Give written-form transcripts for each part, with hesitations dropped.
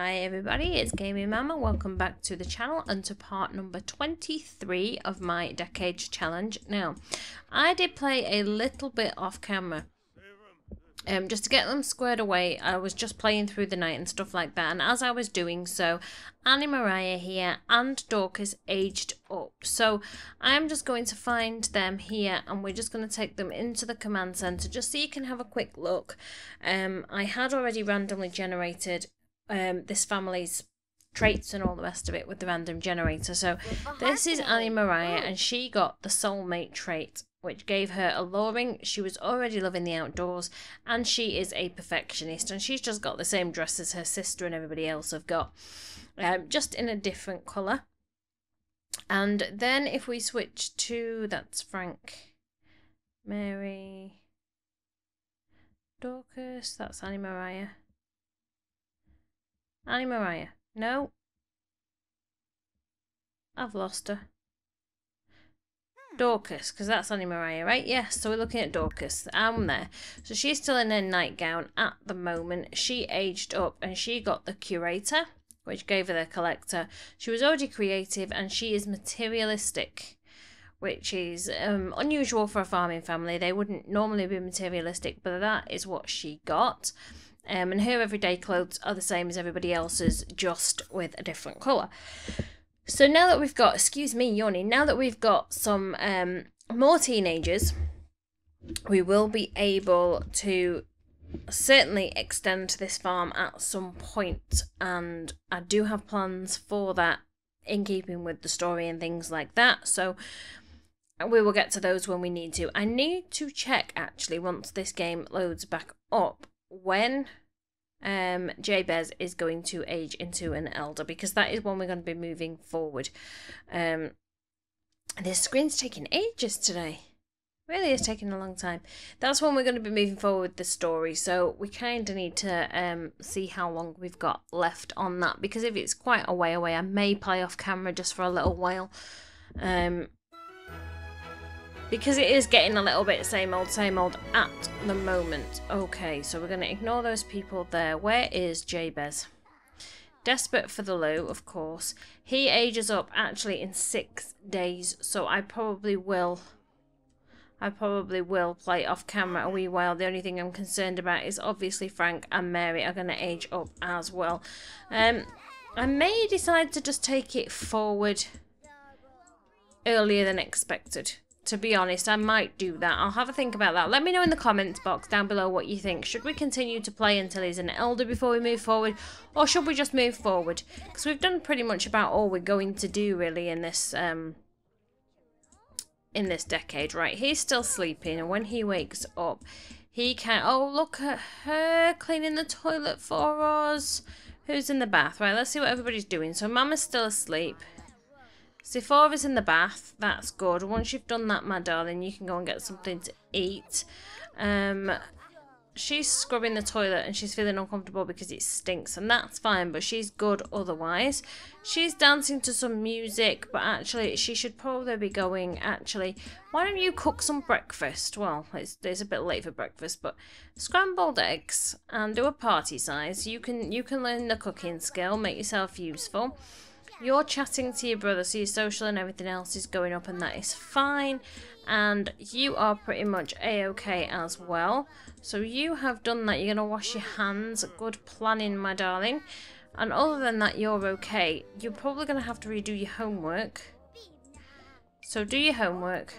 Hi everybody, it's Gaming Mama. Welcome back to the channel and to part number 23 of my decade challenge. Now, I did play a little bit off camera. Just to get them squared away. I was just playing through the night and stuff like that, and as I was doing so, Annie Mariah here and Dorcas aged up. So I'm just going to find them here and we're just going to take them into the command center just so you can have a quick look. I had already randomly generated this family's traits and all the rest of it with the random generator. So this is Annie Mariah and she got the soulmate trait, which gave her alluring. She was already loving the outdoors and she is a perfectionist, and she's just got the same dress as her sister and everybody else have got, just in a different colour. And then if we switch to, that's Frank, Mary, Dorcas, that's Annie Mariah. Annie Mariah, no, I've lost her. Dorcas, because that's Annie Mariah, right? Yes, so we're looking at Dorcas. I'm there. So she's still in her nightgown at the moment. She aged up and she got the curator, which gave her the collector. She was already creative and she is materialistic, which is unusual for a farming family. They wouldn't normally be materialistic, but that is what she got. And her everyday clothes are the same as everybody else's, just with a different colour. So now that we've got, excuse me yawning, now that we've got some more teenagers, we will be able to certainly extend this farm at some point, and I do have plans for that in keeping with the story and things like that, so we will get to those when we need to. I need to check actually once this game loads back up when Jabez is going to age into an elder, because that is when we're going to be moving forward. This screen's taking ages today. Really is taking a long time. That's when we're going to be moving forward with the story, so we kind of need to see how long we've got left on that, because if it's quite a way away I may play off camera just for a little while, because it is getting a little bit same old at the moment. Okay, so we're going to ignore those people there. Where is Jabez? Desperate for the loo, of course. He ages up actually in 6 days, so I probably will play off camera a wee while. The only thing I'm concerned about is obviously Frank and Mary are going to age up as well. I may decide to just take it forward earlier than expected. To be honest, I might do that. I'll have a think about that. Let me know in the comments box down below what you think. Should we continue to play until he's an elder before we move forward? Or should we just move forward? Because we've done pretty much about all we're going to do really in this decade. Right, he's still sleeping, and when he wakes up, he can... Oh, look at her cleaning the toilet for us. Who's in the bath? Right, let's see what everybody's doing. So Mama's still asleep. Ziphora's in the bath, that's good. Once you've done that, my darling, you can go and get something to eat. She's scrubbing the toilet and she's feeling uncomfortable because it stinks, and that's fine, but she's good otherwise. She's dancing to some music, but actually she should probably be going, actually, why don't you cook some breakfast? Well, it's a bit late for breakfast, but scrambled eggs and do a party size. You can learn the cooking skill, make yourself useful. You're chatting to your brother, so your social and everything else is going up, and that is fine. And you are pretty much a-okay as well. So you have done that. You're going to wash your hands. Good planning, my darling. And other than that, you're okay. You're probably going to have to redo your homework. So do your homework,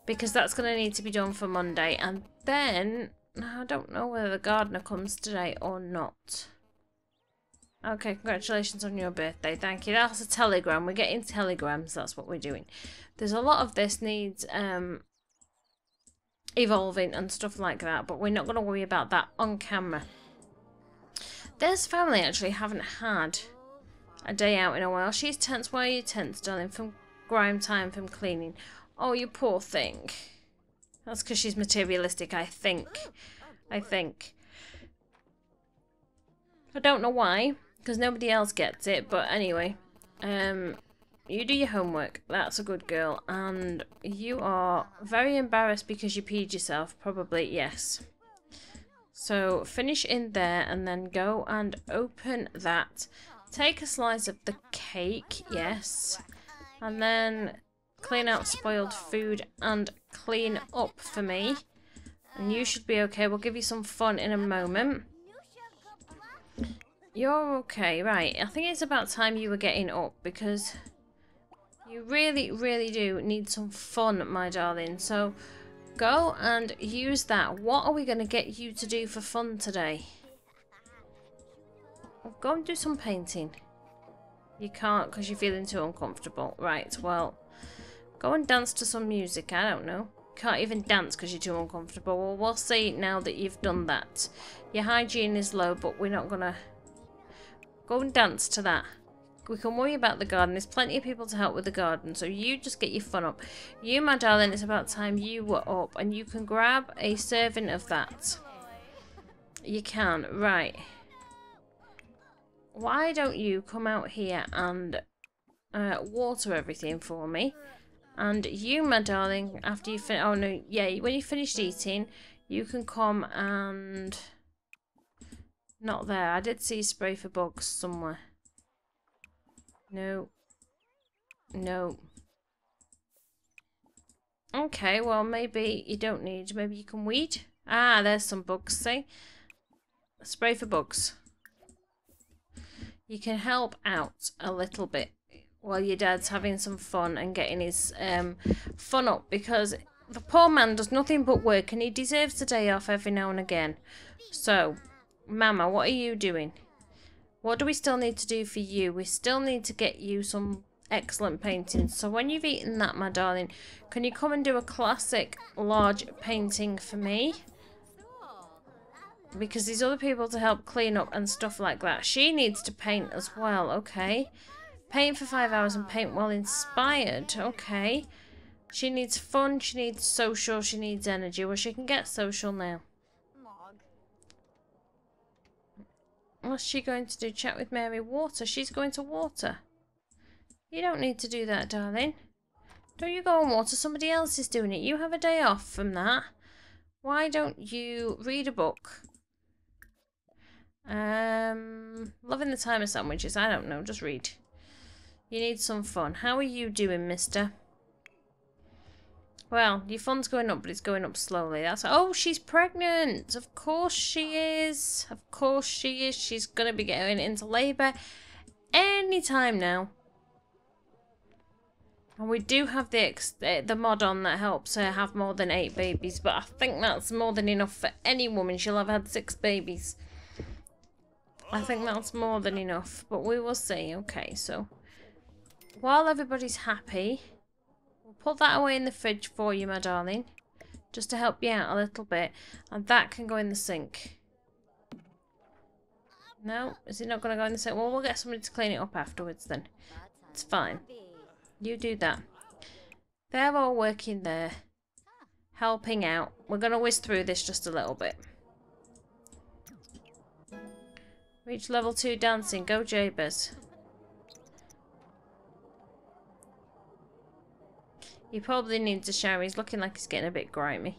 because that's going to need to be done for Monday. And then, I don't know whether the gardener comes today or not. Okay, congratulations on your birthday. Thank you. That's a telegram. We're getting telegrams. That's what we're doing. There's a lot of this needs evolving and stuff like that, but we're not going to worry about that on camera. This family actually haven't had a day out in a while. She's tense. Why are you tense, darling? From grime time, from cleaning. Oh, you poor thing. That's because she's materialistic, I think. I don't know why, because nobody else gets it, but anyway, you do your homework. That's a good girl. And you are very embarrassed because you peed yourself, probably, yes. So finish in there and then go and open that. Take a slice of the cake, yes. And then clean out spoiled food and clean up for me. And you should be okay. We'll give you some fun in a moment. You're okay, right. I think it's about time you were getting up because you really, really do need some fun, my darling. So go and use that. What are we going to get you to do for fun today? Well, go and do some painting. You can't because you're feeling too uncomfortable. Right, well, go and dance to some music. I don't know. Can't even dance because you're too uncomfortable. Well, we'll see now that you've done that. Your hygiene is low, but we're not going to... Go and dance to that. We can worry about the garden. There's plenty of people to help with the garden. So you just get your fun up. You, my darling, it's about time you were up. And you can grab a serving of that. You can. Right. Why don't you come out here and water everything for me? And you, my darling, after you finish... Oh, no. Yeah, when you finished eating, you can come and... Not there. I did see spray for bugs somewhere. No. No. Okay, well, maybe you don't need... Maybe you can weed? Ah, there's some bugs, see? Spray for bugs. You can help out a little bit while your dad's having some fun and getting his fun up, because the poor man does nothing but work and he deserves a day off every now and again. So... Mama, what are you doing? What do we still need to do for you? We still need to get you some excellent paintings. So when you've eaten that, my darling, can you come and do a classic large painting for me? Because there's other people to help clean up and stuff like that. She needs to paint as well, okay. Paint for 5 hours and paint while inspired, okay. She needs fun, she needs social, she needs energy. Well, she can get social now. What's she going to do? Chat with Mary? Water? She's going to water. You don't need to do that, darling. Don't you go and water? Somebody else is doing it. You have a day off from that. Why don't you read a book? Loving the time of sandwiches. I don't know. Just read. You need some fun. How are you doing, mister? Well, your fun's going up, but it's going up slowly. That's... Oh, she's pregnant. Of course she is. Of course she is. She's going to be going into labour any time now. And we do have the mod on that helps her have more than 8 babies. But I think that's more than enough for any woman. She'll have had 6 babies. I think that's more than enough. But we will see. Okay, so while everybody's happy... Put that away in the fridge for you, my darling. Just to help you out a little bit. And that can go in the sink. No? Is it not going to go in the sink? Well, we'll get somebody to clean it up afterwards then. It's fine. You do that. They're all working there. Helping out. We're going to whiz through this just a little bit. Reach level 2 dancing. Go, Jabez. He probably needs a shower. He's looking like he's getting a bit grimy.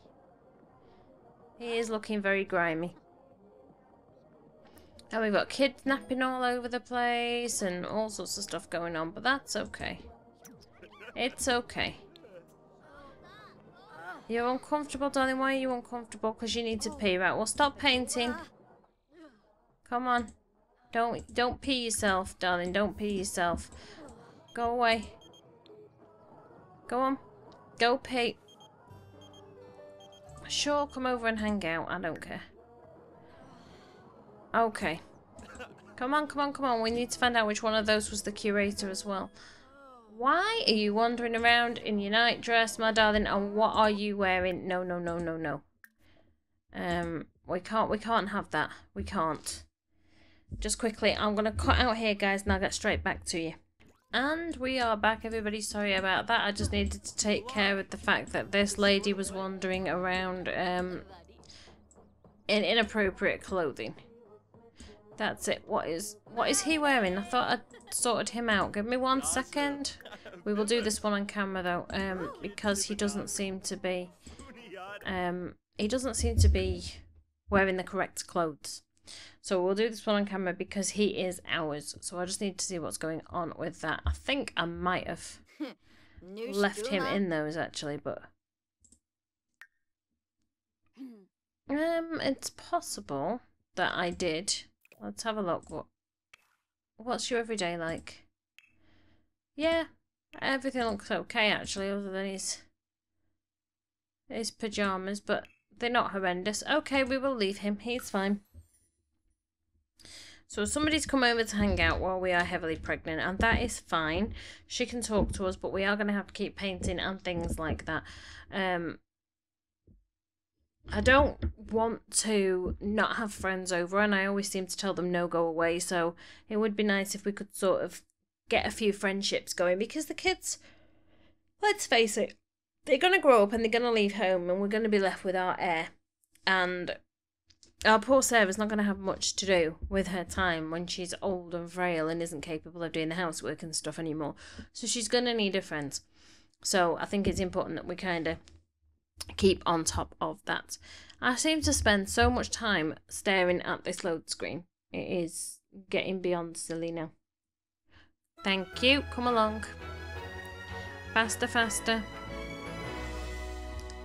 He is looking very grimy. And we've got kids napping all over the place and all sorts of stuff going on, but that's okay. It's okay. You're uncomfortable, darling? Why are you uncomfortable? Because you need to pee. Right, well, stop painting. Come on. Don't pee yourself, darling. Don't pee yourself. Go away. Go on. Go pee. Sure, come over and hang out. I don't care. Okay. Come on, come on, come on. We need to find out which one of those was the curator as well. Why are you wandering around in your nightdress, my darling? And what are you wearing? No, no, no, no, no. We can't have that. We can't. Just quickly, I'm going to cut out here, guys, and I'll get straight back to you. And we are back, everybody. Sorry about that. I just needed to take care of the fact that this lady was wandering around in inappropriate clothing. That's it. What is he wearing? I thought I'd sorted him out. Give me 1 second. We will do this one on camera though, because he doesn't seem to be wearing the correct clothes. So we'll do this one on camera because he is ours. So I just need to see what's going on with that. I think I might have left him in those actually, but it's possible that I did. Let's have a look. What's your everyday like? Yeah, everything looks okay actually, other than his pajamas, but they're not horrendous. Okay, we will leave him. He's fine. So somebody's come over to hang out while we are heavily pregnant, and that is fine. She can talk to us, but we are going to have to keep painting and things like that. I don't want to not have friends over, and I always seem to tell them no, go away. So it would be nice if we could sort of get a few friendships going, because the kids, let's face it, they're going to grow up and they're going to leave home, and we're going to be left with our heir. And our poor Sarah's not going to have much to do with her time when she's old and frail and isn't capable of doing the housework and stuff anymore. So she's going to need her friends. So I think it's important that we kind of keep on top of that. I seem to spend so much time staring at this load screen. It is getting beyond silly now. Thank you. Come along. Faster, faster.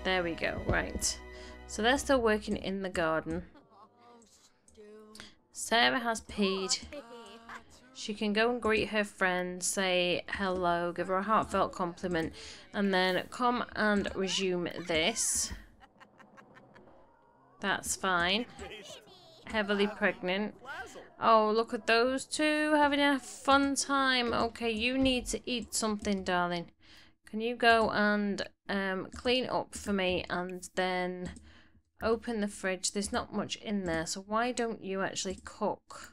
There we go. Right. So they're still working in the garden. Sarah has peed. She can go and greet her friend, say hello, give her a heartfelt compliment, and then come and resume this. That's fine. Heavily pregnant. Oh, look at those two having a fun time. Okay, you need to eat something, darling. Can you go and clean up for me and then open the fridge? There's not much in there, so why don't you actually cook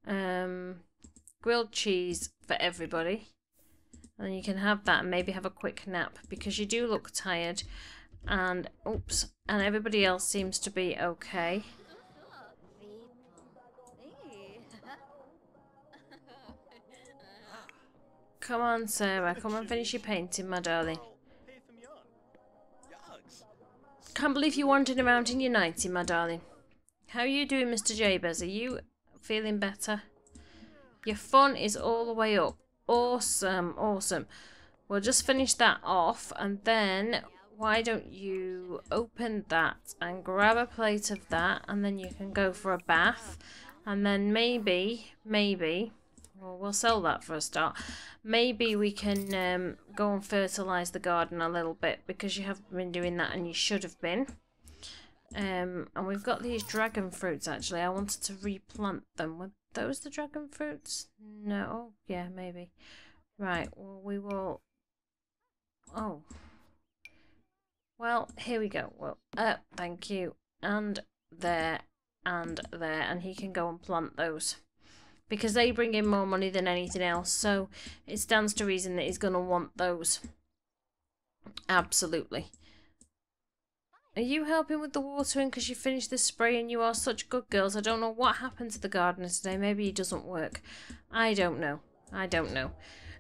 grilled cheese for everybody, and then you can have that and maybe have a quick nap, because you do look tired, and oops, and everybody else seems to be okay. Come on, Sarah, come and finish your painting, my darling. Can't believe you're wandering around in your nightie, my darling. How are you doing, Mr. Jabez? Are you feeling better? Your fun is all the way up. Awesome, awesome. We'll just finish that off, and then why don't you open that and grab a plate of that, and then you can go for a bath, and then maybe, well, we'll sell that for a start. Maybe we can go and fertilise the garden a little bit, because you haven't been doing that and you should have been. And we've got these dragon fruits actually. I wanted to replant them. Were those the dragon fruits? No. Oh, yeah, maybe. Right, well, we will... Oh. Well, here we go. Well, thank you. And there, and he can go and plant those, because they bring in more money than anything else, so it stands to reason that he's going to want those. Absolutely. Are you helping with the watering because you finished the spray and you are such good girls? I don't know what happened to the gardener today. Maybe he doesn't work. I don't know.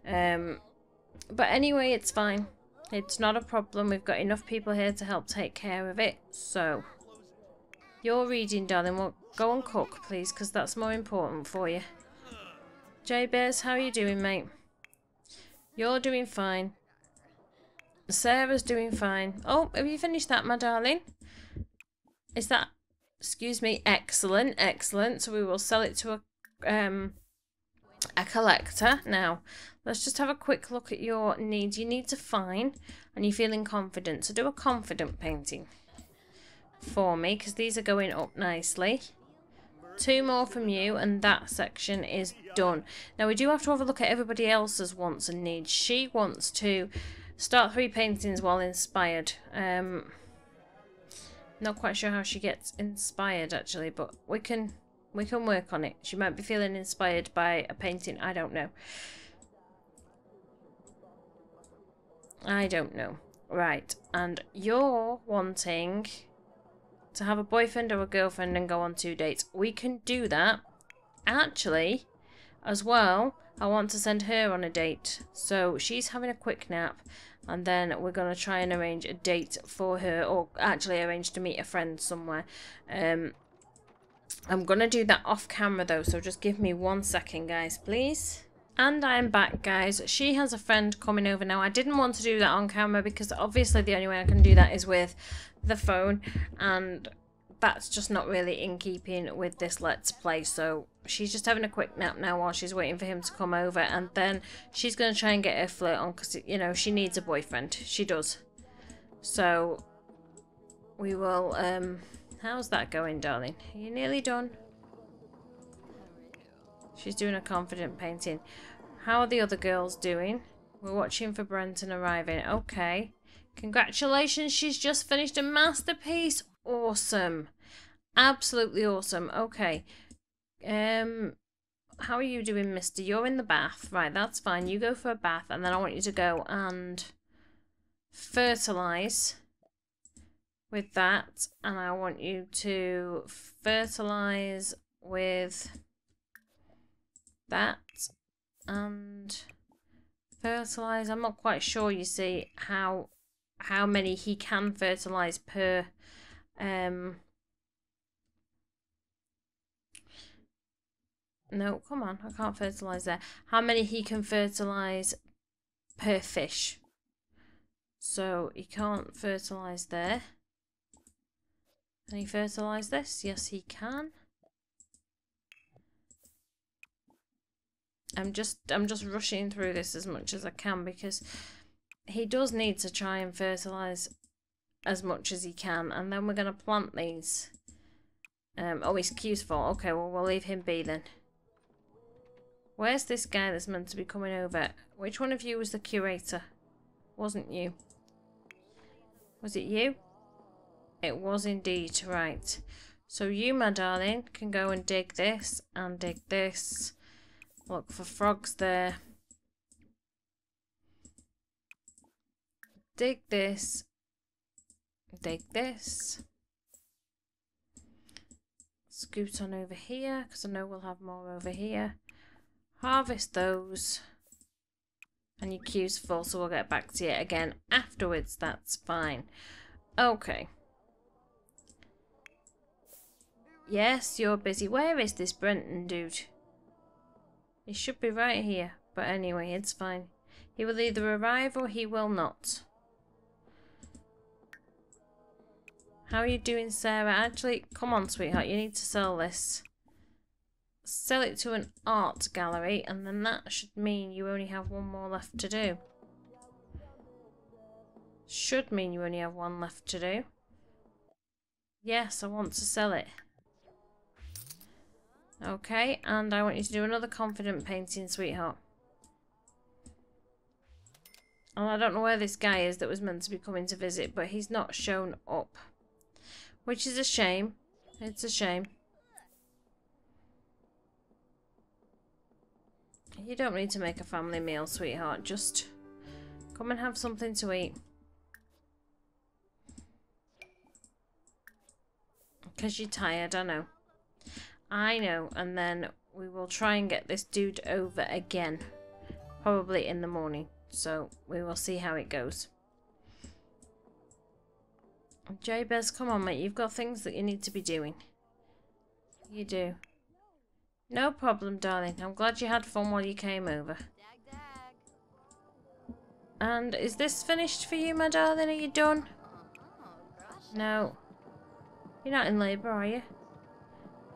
But anyway, it's fine. It's not a problem. We've got enough people here to help take care of it. So, you're reading, darling. Well, go and cook, please, because that's more important for you. Jabez, how are you doing, mate? You're doing fine. Sarah's doing fine. Oh, have you finished that, my darling? Is that... Excuse me. Excellent, excellent. So we will sell it to a collector. Now, let's just have a quick look at your needs. You need to fine, and you're feeling confident. So do a confident painting for me, because these are going up nicely. 2 more from you, and that section is done. Now, we do have to have a look at everybody else's wants and needs. She wants to start 3 paintings while inspired. Not quite sure how she gets inspired, actually, but we can work on it. She might be feeling inspired by a painting. I don't know. Right, and you're wanting to have a boyfriend or a girlfriend and go on 2 dates. We can do that, actually, as well, I want to send her on a date. So she's having a quick nap, and then we're going to try and arrange a date for her, or actually arrange to meet a friend somewhere. I'm going to do that off camera though, so just give me 1 second, guys, please. And I am back, guys. She has a friend coming over now. I didn't want to do that on camera because obviously the only way I can do that is with the phone, and that's just not really in keeping with this Let's Play. So she's just having a quick nap now while she's waiting for him to come over, and then she's going to try and get her flirt on because, you know, she needs a boyfriend. She does. So we will, how's that going, darling? Are you nearly done? She's doing a confident painting. How are the other girls doing? We're watching for Brenton arriving. Okay. Congratulations, she's just finished a masterpiece. Awesome. Absolutely awesome. Okay. How are you doing, mister? You're in the bath. Right, that's fine. You go for a bath, and then I want you to go and fertilise with that. And I want you to fertilise with that and fertilize. I'm not quite sure, you see, how many he can fertilize per no, come on, I can't fertilize there. How many he can fertilize per fish. So he can't fertilize there. Can he fertilize this? Yes, he can. I'm just rushing through this as much as I can because he does need to try and fertilise as much as he can, and then we're going to plant these. Oh, he's queue's full. Okay, well, we'll leave him be then. Where's this guy that's meant to be coming over? Which one of you was the curator? Wasn't you? Was it you? It was indeed, right. So you, my darling, can go and dig this and dig this. Look for frogs there. Dig this. Dig this. Scoot on over here, because I know we'll have more over here. Harvest those. And your queue's full, so we'll get back to you again afterwards. That's fine. Okay. Yes, you're busy. Where is this Brenton dude? He should be right here, but anyway, it's fine. He will either arrive or he will not. How are you doing, Sarah? Actually, come on, sweetheart, you need to sell this. Sell it to an art gallery, and then that should mean you only have one more left to do. Should mean you only have one left to do. Yes, I want to sell it. Okay, and I want you to do another confident painting, sweetheart. And I don't know where this guy is that was meant to be coming to visit, but he's not shown up. Which is a shame. It's a shame. You don't need to make a family meal, sweetheart. Just come and have something to eat. Because you're tired, I know. I know, and then we will try and get this dude over again. Probably in the morning. So we will see how it goes. Jabez, come on, mate. You've got things that you need to be doing. You do. No problem, darling. I'm glad you had fun while you came over. And is this finished for you, my darling? Are you done? No. You're not in labour, are you?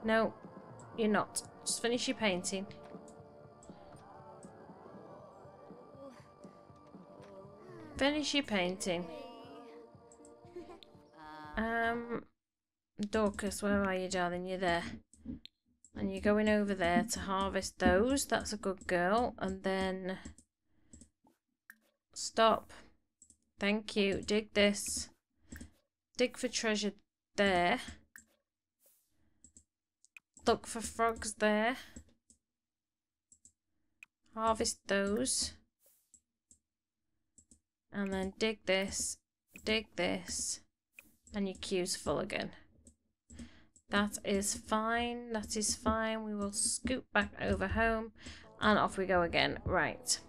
No, you're not. Just finish your painting. Finish your painting. Dorcas, where are you, darling? You're there. And you're going over there to harvest those. That's a good girl. And then... Stop. Thank you. Dig this. Dig for treasure there. Look for frogs there. Harvest those. And then dig this. Dig this. And your queue's full again. That is fine. That is fine. We will scoot back over home. And off we go again. Right.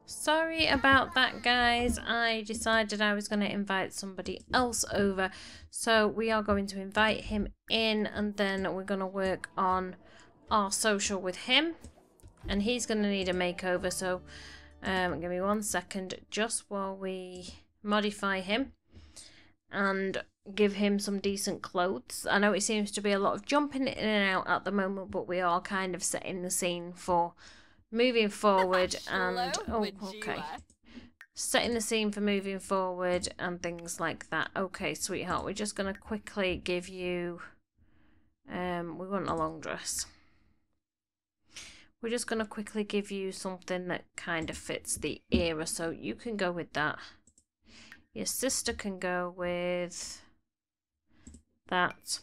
Sorry about that, guys. I decided I was going to invite somebody else over. So we are going to invite him in, and then we're going to work on our social with him. And he's going to need a makeover. So give me 1 second just while we modify him and give him some decent clothes. I know it seems to be a lot of jumping in and out at the moment, but we are kind of setting the scene for moving forward. And oh, okay, setting the scene for moving forward and things like that. Okay, sweetheart, we're just gonna quickly give you we want a long dress. We're just gonna quickly give you something that kind of fits the era, so you can go with that. Your sister can go with that.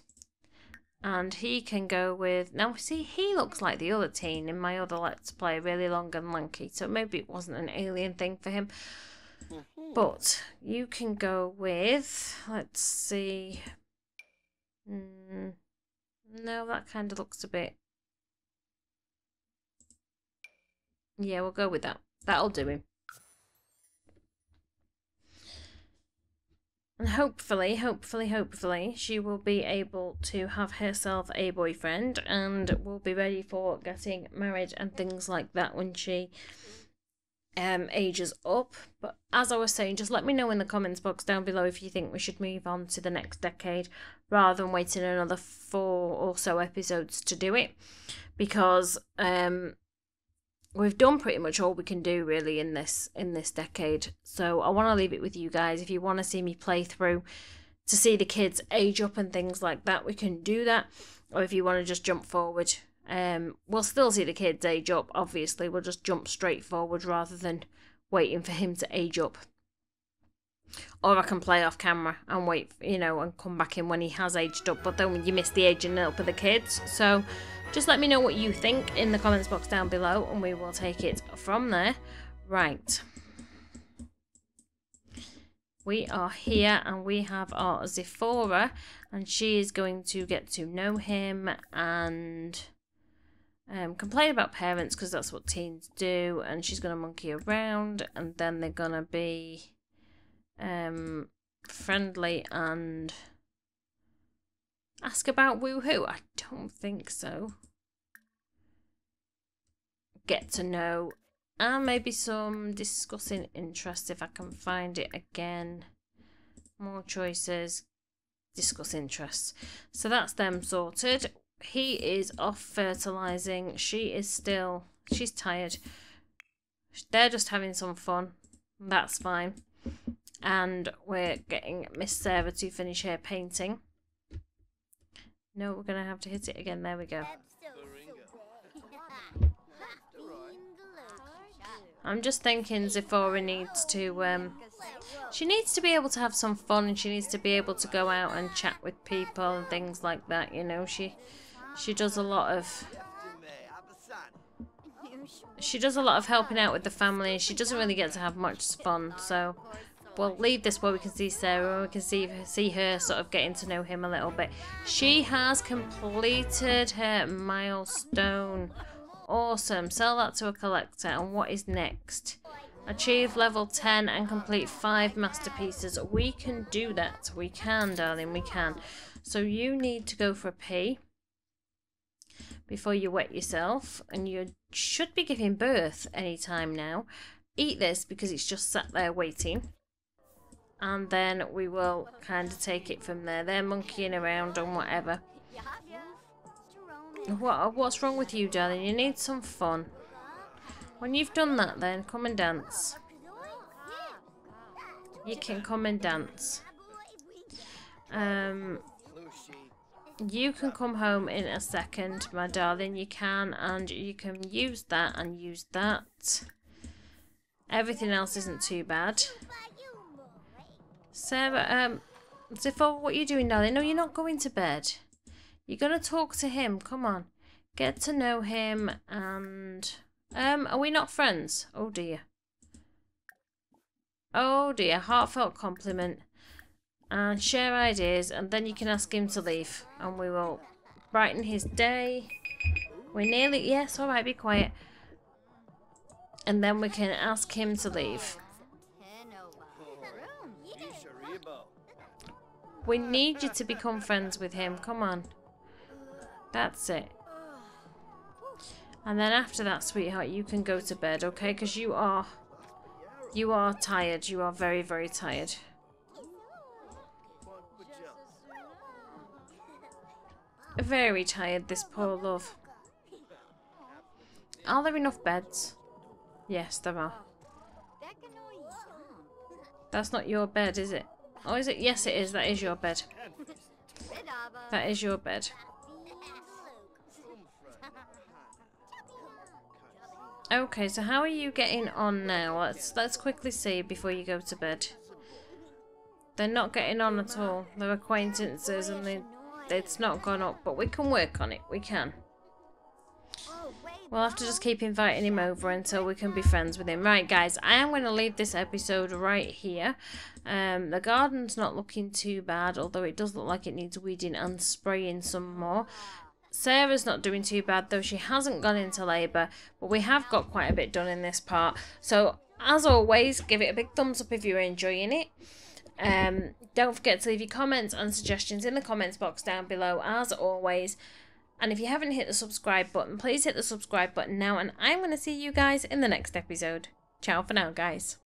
And he can go with... Now, see, he looks like the other teen in my other Let's Play, really long and lanky. So maybe it wasn't an alien thing for him. But you can go with... Let's see... No, that kind of looks a bit... Yeah, we'll go with that. That'll do him. And hopefully, she will be able to have herself a boyfriend and will be ready for getting married and things like that when she ages up. But as I was saying, just let me know in the comments box down below if you think we should move on to the next decade rather than waiting another 4 or so episodes to do it. Because we've done pretty much all we can do really in this decade. So I want to leave it with you guys. If you want to see me play through to see the kids age up and things like that, we can do that. Or if you want to just jump forward, we'll still see the kids age up. Obviously, we'll just jump straight forward rather than waiting for him to age up. Or I can play off camera and wait, you know, and come back in when he has aged up. But then you miss the aging up of the kids. So just let me know what you think in the comments box down below, and we will take it from there. Right. We are here, and we have our Zipphora, and she is going to get to know him and complain about parents, because that's what teens do, and she's going to monkey around, and then they're going to be friendly and ask about woohoo. I don't think so. Get to know, and maybe some discussing interests if I can find it again. More choices, discuss interests. So that's them sorted. He is off fertilizing. She's tired. They're just having some fun. That's fine. And we're getting Miss Sarah to finish her painting. No, we're gonna have to hit it again. There we go. I'm just thinking Zipphora needs to, she needs to be able to have some fun, and she needs to be able to go out and chat with people and things like that, you know. She does a lot of helping out with the family. She doesn't really get to have much fun, so we'll leave this where we can see Sarah, and we can see her sort of getting to know him a little bit. She has completed her milestone. Awesome. Sell that to a collector. And what is next? Achieve level 10 and complete 5 masterpieces. We can do that. We can, darling. We can. So you need to go for a pee before you wet yourself. And you should be giving birth anytime now. Eat this because it's just sat there waiting. And then we will kind of take it from there. They're monkeying around and whatever. What's wrong with you, darling? You need some fun. When you've done that, then come and dance. You can come and dance. You can come home in a second, my darling. You can, and you can use that and use that. Everything else isn't too bad. Sarah, Zipphora, what are you doing, darling? No, you're not going to bed. You're going to talk to him. Come on. Get to know him. And are we not friends? Oh dear. Oh dear. Heartfelt compliment. And share ideas. And then you can ask him to leave. And we will brighten his day. We're nearly... Yes, alright, be quiet. And then we can ask him to leave. We need you to become friends with him. Come on. That's it. And then after that, sweetheart, you can go to bed, okay? Because you are tired. You are very, very tired. Very tired, this poor love. Are there enough beds? Yes, there are. That's not your bed, is it? Oh, is it? Yes, it is. That is your bed. That is your bed. Okay, so how are you getting on now? Let's quickly see before you go to bed. They're not getting on at all. They're acquaintances and it's not gone up, but we can work on it. We can. We'll have to just keep inviting him over until we can be friends with him. Right, guys, I am going to leave this episode right here. The garden's not looking too bad, although it does look like it needs weeding and spraying some more. Sarah's not doing too bad, though she hasn't gone into labour, but we have got quite a bit done in this part. So, as always, give it a big thumbs up if you're enjoying it. Don't forget to leave your comments and suggestions in the comments box down below, as always. And if you haven't hit the subscribe button, please hit the subscribe button now. And I'm going to see you guys in the next episode. Ciao for now, guys.